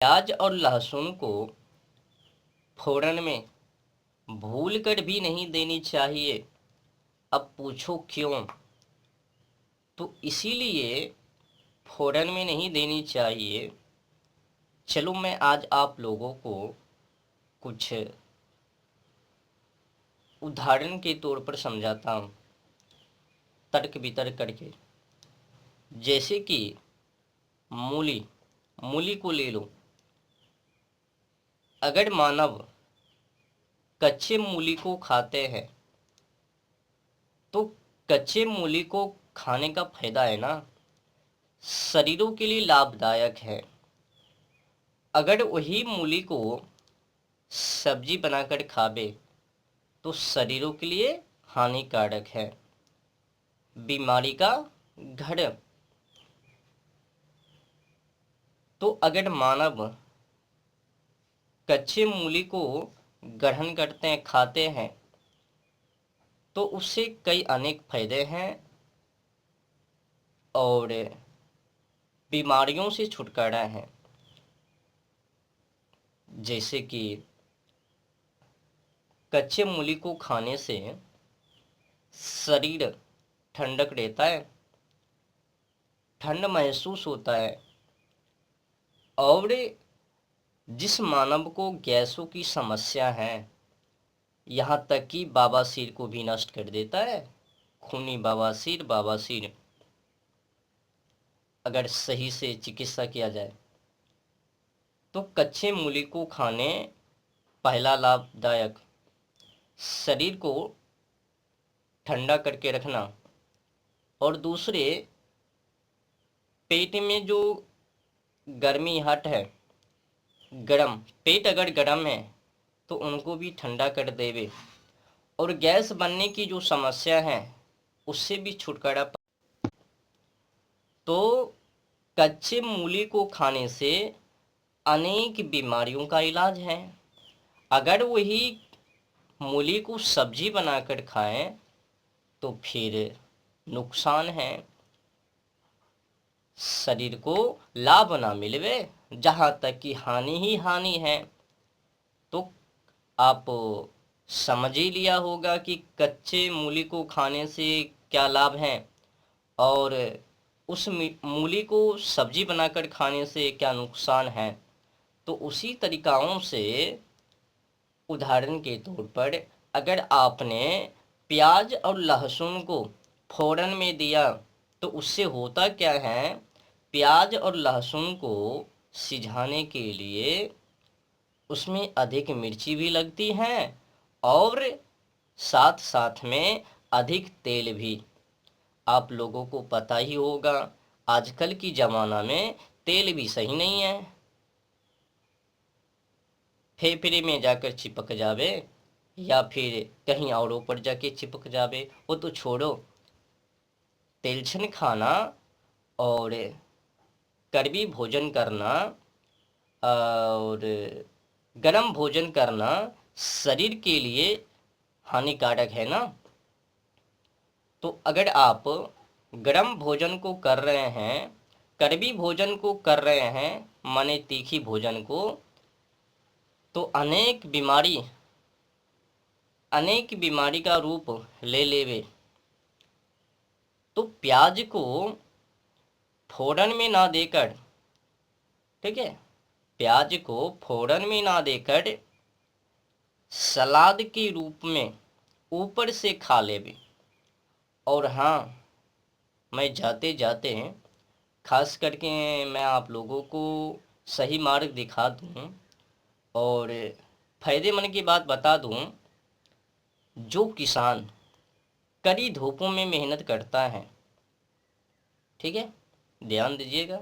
प्याज और लहसुन को फोड़न में भूल कर भी नहीं देनी चाहिए। अब पूछो क्यों? तो इसीलिए फोड़न में नहीं देनी चाहिए। चलो मैं आज आप लोगों को कुछ उदाहरण के तौर पर समझाता हूँ, तर्क वितर्क करके। जैसे कि मूली मूली को ले लो। अगर मानव कच्चे मूली को खाते हैं तो कच्चे मूली को खाने का फायदा है ना, शरीरों के लिए लाभदायक है। अगर वही मूली को सब्जी बनाकर खावे तो शरीरों के लिए हानिकारक है, बीमारी का घर। तो अगर मानव कच्चे मूली को ग्रहण करते हैं, खाते हैं, तो उससे कई अनेक फायदे हैं और बीमारियों से छुटकारा है। जैसे कि कच्चे मूली को खाने से शरीर ठंडक रहता है, ठंड महसूस होता है। और जिस मानव को गैसों की समस्या है, यहाँ तक कि बवासीर को भी नष्ट कर देता है। खूनी बवासीर अगर सही से चिकित्सा किया जाए तो कच्चे मूली को खाने पहला लाभदायक, शरीर को ठंडा करके रखना, और दूसरे पेट में जो गर्मी हट है, गरम पेट अगर गरम है तो उनको भी ठंडा कर देवे, और गैस बनने की जो समस्या है उससे भी छुटकारा तो कच्चे मूली को खाने से अनेक बीमारियों का इलाज है। अगर वही मूली को सब्जी बनाकर खाएं तो फिर नुकसान है, शरीर को लाभ ना मिलवे, जहाँ तक कि हानि ही हानि है। तो आप समझ ही लिया होगा कि कच्चे मूली को खाने से क्या लाभ है और उस मूली को सब्जी बनाकर खाने से क्या नुकसान है। तो उसी तरीकाओं से उदाहरण के तौर पर अगर आपने प्याज और लहसुन को फोड़न में दिया तो उससे होता क्या है, प्याज और लहसुन को सिझाने के लिए उसमें अधिक मिर्ची भी लगती है और साथ साथ में अधिक तेल भी। आप लोगों को पता ही होगा आजकल की ज़माना में तेल भी सही नहीं है, फेफड़े में जाकर चिपक जावे या फिर कहीं औरों पर जाके चिपक जावे। वो तो छोड़ो, तेलछन खाना और कड़वी भोजन करना और गरम भोजन करना शरीर के लिए हानिकारक है ना। तो अगर आप गरम भोजन को कर रहे हैं, कड़वी भोजन को कर रहे हैं, माने तीखी भोजन को, तो अनेक बीमारी का रूप ले लेवे। तो प्याज को फोड़न में ना देकर, ठीक है, प्याज को फोड़न में ना देकर सलाद के रूप में ऊपर से खा लेवे। और हाँ, मैं जाते जाते खास करके मैं आप लोगों को सही मार्ग दिखा दूँ और फायदेमंद की बात बता दूँ। जो किसान कड़ी धूपों में मेहनत करता है, ठीक है, ध्यान दीजिएगा,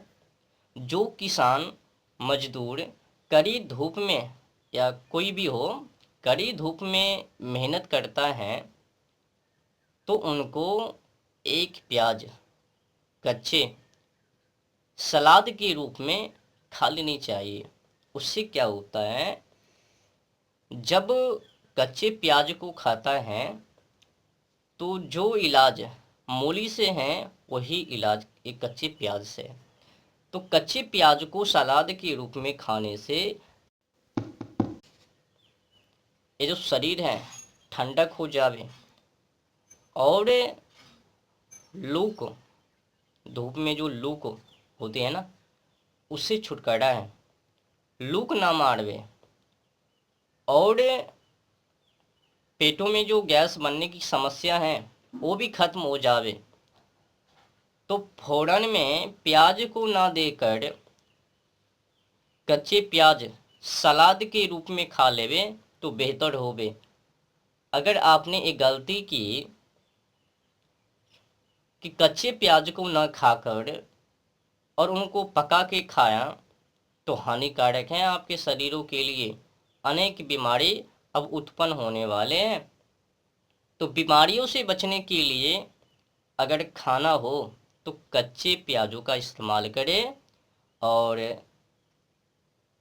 जो किसान मजदूर कड़ी धूप में या कोई भी हो कड़ी धूप में मेहनत करता है तो उनको एक प्याज कच्चे सलाद के रूप में खा लेनी चाहिए। उससे क्या होता है, जब कच्चे प्याज को खाता है तो जो इलाज मूली से है वही इलाज एक कच्चे प्याज से है। तो कच्चे प्याज को सलाद के रूप में खाने से ये जो शरीर है ठंडक हो जावे और लू को, धूप में जो लू को होती है ना, उससे छुटकारा है, लूक ना मारवे और पेटों में जो गैस बनने की समस्या है वो भी खत्म हो जावे। तो फोड़न में प्याज को ना देकर कच्चे प्याज सलाद के रूप में खा लेवे तो बेहतर होवे। अगर आपने एक गलती की कि कच्चे प्याज को न खाकर और उनको पका के खाया तो हानिकारक है आपके शरीरों के लिए। अनेक बीमारी अब उत्पन्न होने वाले हैं। तो बीमारियों से बचने के लिए अगर खाना हो तो कच्चे प्याजों का इस्तेमाल करें और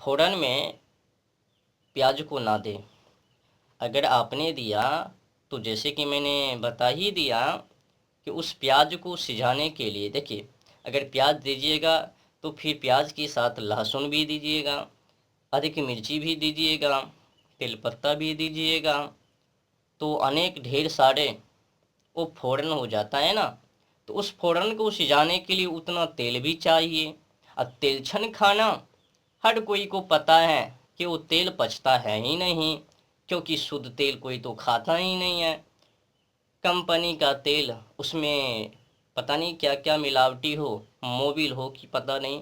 फ़ौरन में प्याज को ना दें। अगर आपने दिया तो जैसे कि मैंने बता ही दिया कि उस प्याज को सिझाने के लिए, देखिए अगर प्याज दीजिएगा तो फिर प्याज के साथ लहसुन भी दीजिएगा, अधिक मिर्ची भी दीजिएगा, तेलपत्ता भी दीजिएगा, तो अनेक ढेर सारे वो फ़ौरन हो जाता है ना। तो उस फ़ौरन को सिझाने के लिए उतना तेल भी चाहिए। और तेलछन खाना हर कोई को पता है कि वो तेल पचता है ही नहीं, क्योंकि शुद्ध तेल कोई तो खाता ही नहीं है। कंपनी का तेल, उसमें पता नहीं क्या क्या मिलावटी हो, मोबिल हो कि पता नहीं,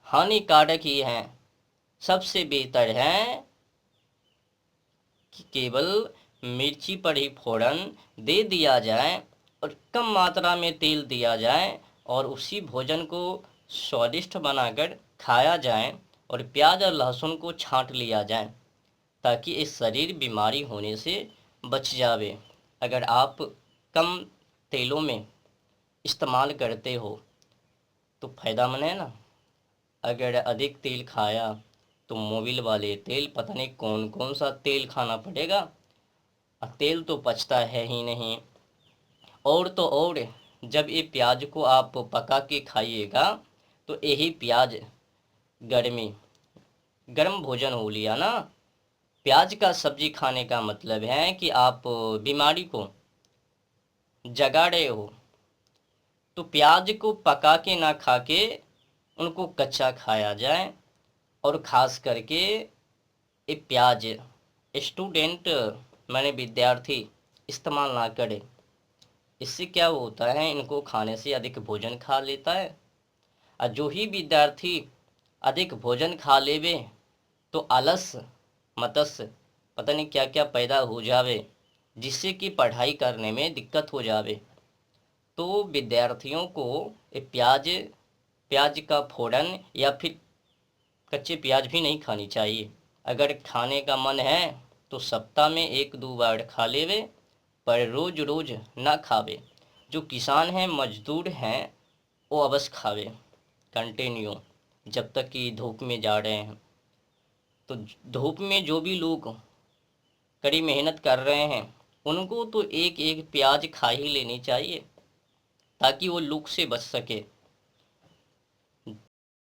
हानिकारक ही है। सबसे बेहतर है कि केवल मिर्ची पर ही फ़ौरन दे दिया जाए और कम मात्रा में तेल दिया जाए और उसी भोजन को स्वादिष्ट बनाकर खाया जाए और प्याज और लहसुन को छांट लिया जाए, ताकि इस शरीर बीमारी होने से बच जावे। अगर आप कम तेलों में इस्तेमाल करते हो तो फ़ायदामंद है ना। अगर अधिक तेल खाया तो मोबिल वाले तेल, पता नहीं कौन कौन सा तेल खाना पड़ेगा, तेल तो पचता है ही नहीं। और तो और जब ये प्याज को आप पका के खाइएगा तो यही प्याज गर्म भोजन हो लिया ना। प्याज का सब्जी खाने का मतलब है कि आप बीमारी को जगा रहे हो। तो प्याज को पका के ना खा के उनको कच्चा खाया जाए। और ख़ास करके ये प्याज स्टूडेंट माने विद्यार्थी इस्तेमाल ना करें। इससे क्या होता है, इनको खाने से अधिक भोजन खा लेता है। और जो ही विद्यार्थी अधिक भोजन खा लेवे तो आलस मत्स्य पता नहीं क्या क्या पैदा हो जावे, जिससे कि पढ़ाई करने में दिक्कत हो जावे। तो विद्यार्थियों को ये प्याज का फ़ौरन या फिर कच्चे प्याज भी नहीं खानी चाहिए। अगर खाने का मन है तो सप्ताह में 1-2 बार खा लेवे, पर रोज़ रोज़ ना खावे। जो किसान हैं, मजदूर हैं, वो अवश्य खावे कंटिन्यू, जब तक कि धूप में जा रहे हैं। तो धूप में जो भी लोग कड़ी मेहनत कर रहे हैं उनको तो एक एक प्याज खा ही लेनी चाहिए, ताकि वो लू से बच सके।